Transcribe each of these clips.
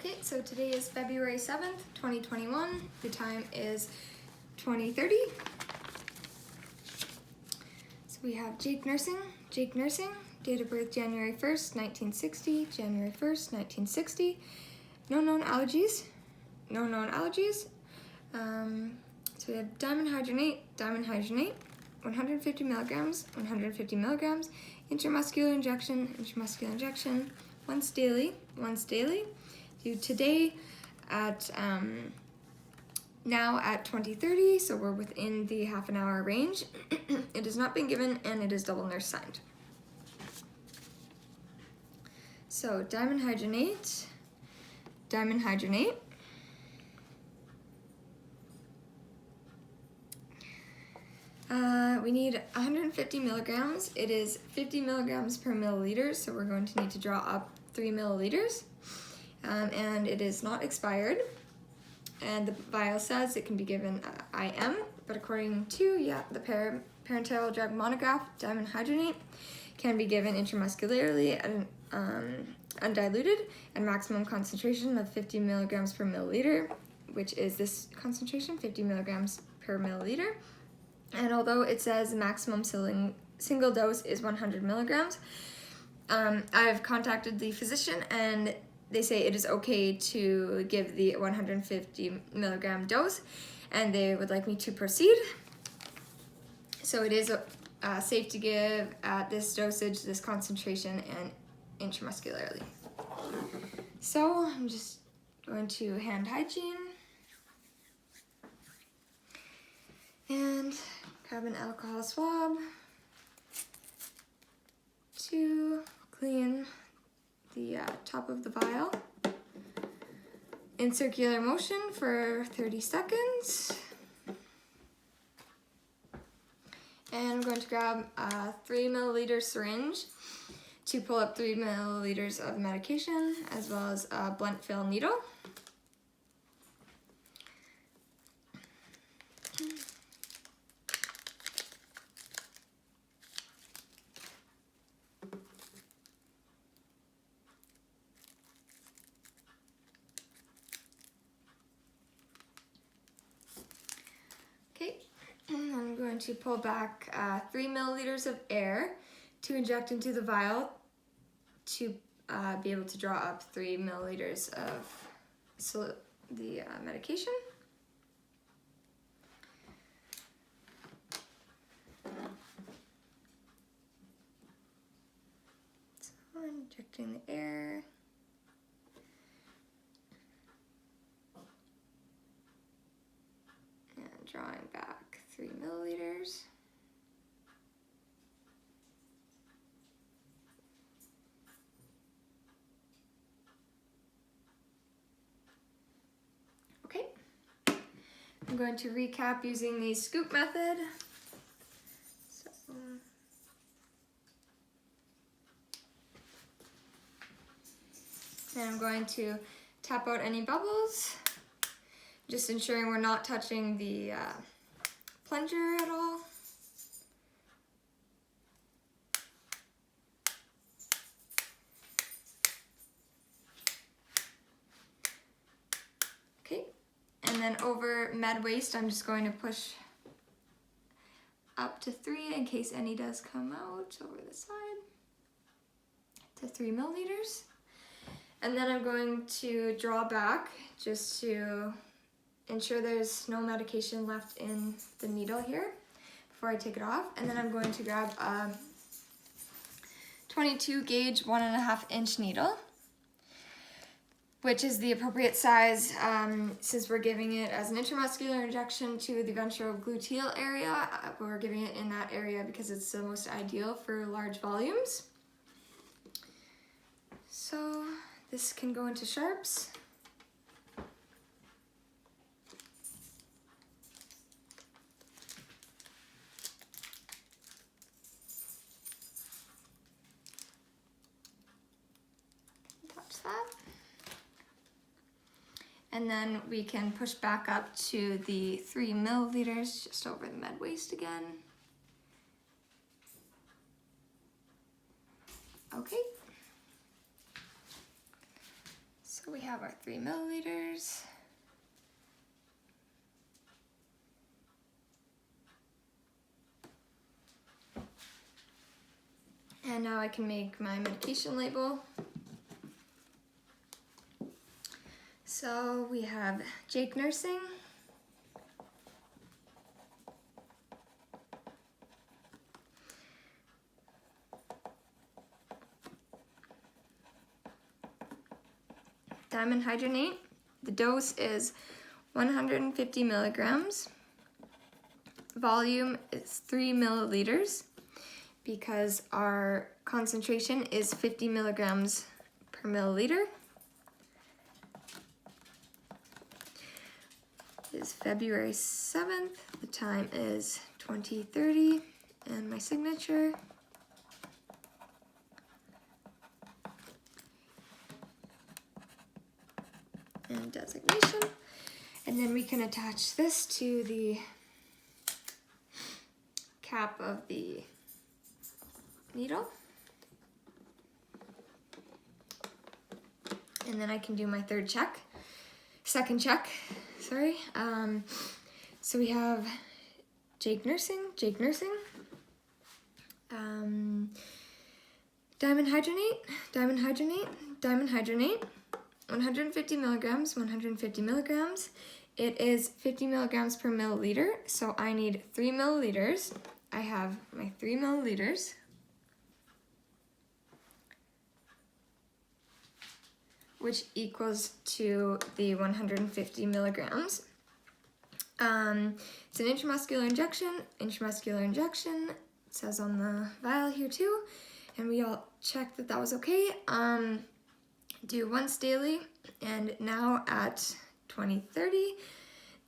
Okay, so today is February 7th, 2021. The time is 20:30. So we have Jake nursing, date of birth January 1st, 1960, January 1st, 1960. No known allergies. So we have diamond hydrogenate, 150 milligrams, intramuscular injection, once daily. Do today at now at 20:30, so we're within the half an hour range. It has not been given and it is double nurse signed. So diamond hydrogenate. We need 150 milligrams. It is 50 milligrams per milliliter, so we're going to need to draw up 3 milliliters. And it is not expired. And the vial says it can be given IM, but according to the parenteral drug monograph, diamond hydrogenate can be given intramuscularly at undiluted and maximum concentration of 50 milligrams per milliliter, which is this concentration, 50 milligrams per milliliter. And although it says the maximum single dose is 100 milligrams, I've contacted the physician and they say it is okay to give the 150 milligram dose and they would like me to proceed. So it is safe to give at this dosage, this concentration, and intramuscularly. So I'm just going to hand hygiene and grab an alcohol swab to clean the top of the vial in circular motion for 30 seconds. And I'm going to grab a 3 milliliter syringe to pull up 3 milliliters of medication, as well as a blunt fill needle. Okay, and I'm going to pull back 3 milliliters of air to inject into the vial to be able to draw up 3 milliliters of the medication. So injecting the air. And drawing back 3 milliliters. Okay, I'm going to recap using the scoop method. So, and I'm going to tap out any bubbles, just ensuring we're not touching the plunger at all. Okay. And then over med waste, I'm just going to push up to 3 in case any does come out over the side to 3 milliliters. And then I'm going to draw back just to ensure there's no medication left in the needle here before I take it off. And then I'm going to grab a 22 gauge 1.5 inch needle, which is the appropriate size since we're giving it as an intramuscular injection to the ventrogluteal area. We're giving it in that area because it's the most ideal for large volumes. So this can go into sharps. Touch that. And then we can push back up to the 3 milliliters just over the med waste again. Okay. So So we have our 3 milliliters. And now I can make my medication label. So we have Jake Nursing, diamond hydrogenate. The dose is 150 milligrams. Volume is 3 milliliters because our concentration is 50 milligrams per milliliter. It is February 7th. The time is 20:30 and my signature. And designation. And then we can attach this to the cap of the needle. And then I can do my second check, sorry. So we have Jake Nursing, diamond hydrogenate, 150 milligrams. It is 50 milligrams per milliliter, so I need 3 milliliters. I have my 3 milliliters. Which equals to the 150 milligrams. It's an intramuscular injection. It says on the vial here too, and we all checked that that was okay. Do once daily, and now at 20:30.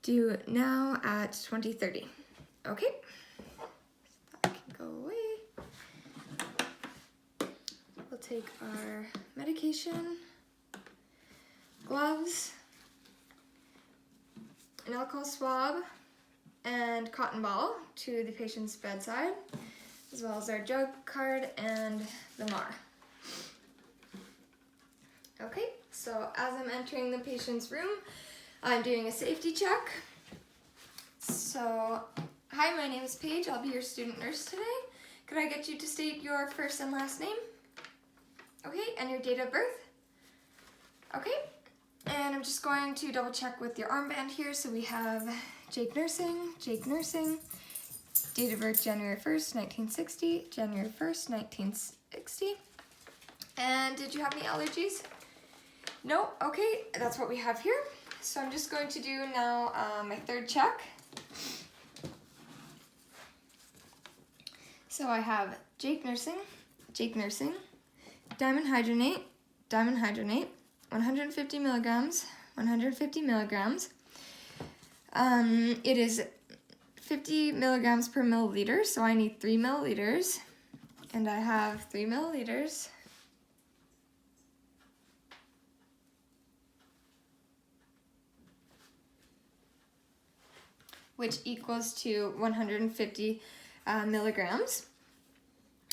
Do now at 20:30. Okay, that can go away. We'll take our medication, gloves, an alcohol swab, and cotton ball to the patient's bedside, as well as our drug card and the MAR. Okay, so as I'm entering the patient's room, I'm doing a safety check. So, hi, my name is Paige. I'll be your student nurse today. Could I get you to state your first and last name? Okay, and your date of birth? Okay. And I'm just going to double check with your armband here. So we have Jake Nursing, date of birth January 1st, 1960, January 1st, 1960. And did you have any allergies? No? Okay, that's what we have here. So I'm just going to do now my third check. So I have Jake Nursing, diamond hydrogenate, 150 milligrams. It is 50 milligrams per milliliter, so I need 3 milliliters, and I have 3 milliliters. Which equals to 150 milligrams.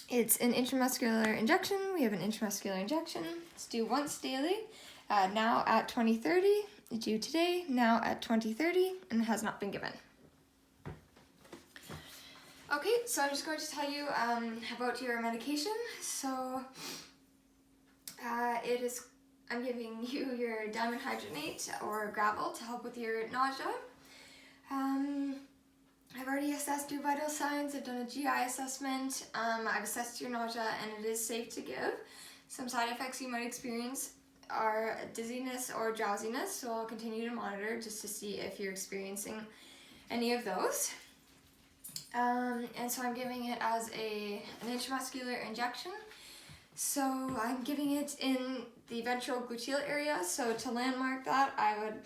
It's an intramuscular injection. We have an intramuscular injection. It's due once daily, now at 20:30. Due today, now at 20:30, and has not been given. Okay, so I'm just going to tell you about your medication. So I'm giving you your diamond hydrogenate or gravel to help with your nausea. I've already assessed your vital signs. I've done a GI assessment. I've assessed your nausea, and it is safe to give. Some side effects you might experience are dizziness or drowsiness, so I'll continue to monitor just to see if you're experiencing any of those. And so I'm giving it as an intramuscular injection. So I'm giving it in the ventral gluteal area. So to landmark that, I would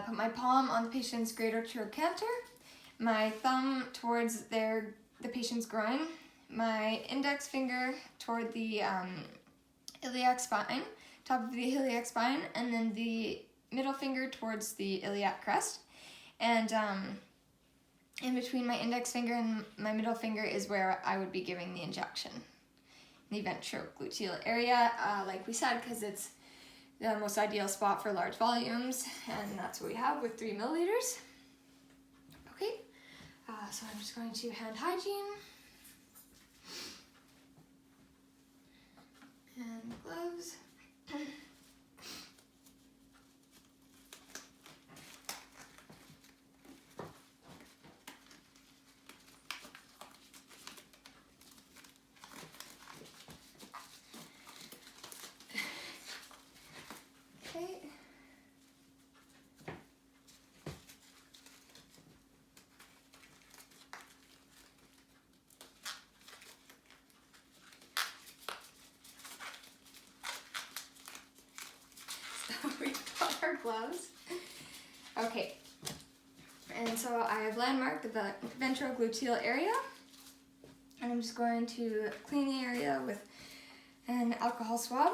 put my palm on the patient's greater trochanter, my thumb towards the patient's groin, my index finger toward the iliac spine, top of the iliac spine, and then the middle finger towards the iliac crest. And in between my index finger and my middle finger is where I would be giving the injection. The ventrogluteal area, like we said, because it's the most ideal spot for large volumes, and that's what we have with 3 milliliters. Okay, so I'm just going to hand hygiene and gloves. Okay. So we've got our gloves. Okay. And so I have landmarked the ventrogluteal area. And I'm just going to clean the area with an alcohol swab.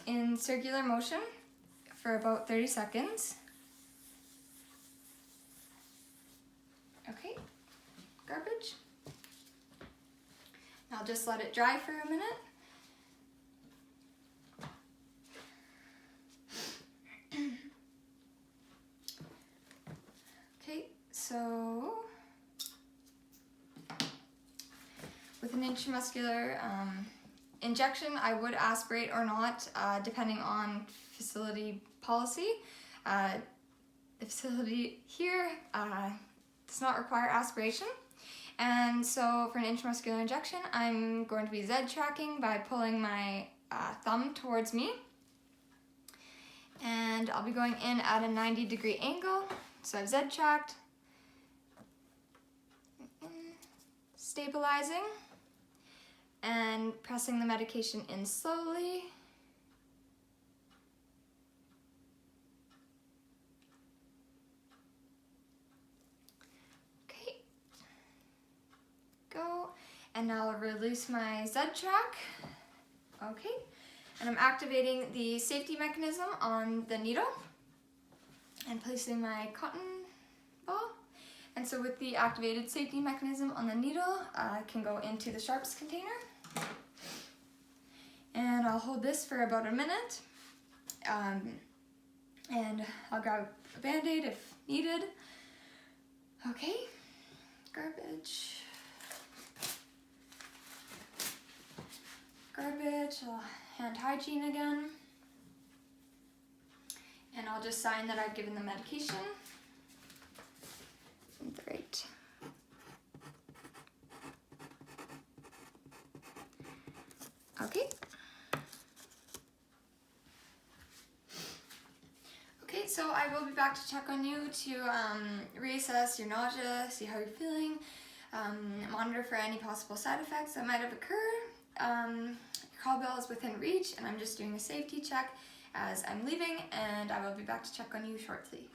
In circular motion for about 30 seconds. Okay, garbage. I'll just let it dry for a minute. Okay, so with an intramuscular injection, I would aspirate or not, depending on facility policy. The facility here does not require aspiration. And so for an intramuscular injection, I'm going to be Z-tracking by pulling my thumb towards me. And I'll be going in at a 90-degree angle. So I've Z-tracked, stabilizing, and pressing the medication in slowly. Okay, go, and now I'll release my Z-track. Okay, and I'm activating the safety mechanism on the needle and placing my cotton ball. And so with the activated safety mechanism on the needle, I can go into the sharps container. And I'll hold this for about a minute. And I'll grab a Band-Aid if needed. Okay, garbage. Garbage, I'll hand hygiene again. And I'll just sign that I've given the medication. Great. Okay. Okay, so I will be back to check on you to reassess your nausea, see how you're feeling, monitor for any possible side effects that might have occurred. Your call bell is within reach, and I'm just doing a safety check as I'm leaving, and I will be back to check on you shortly.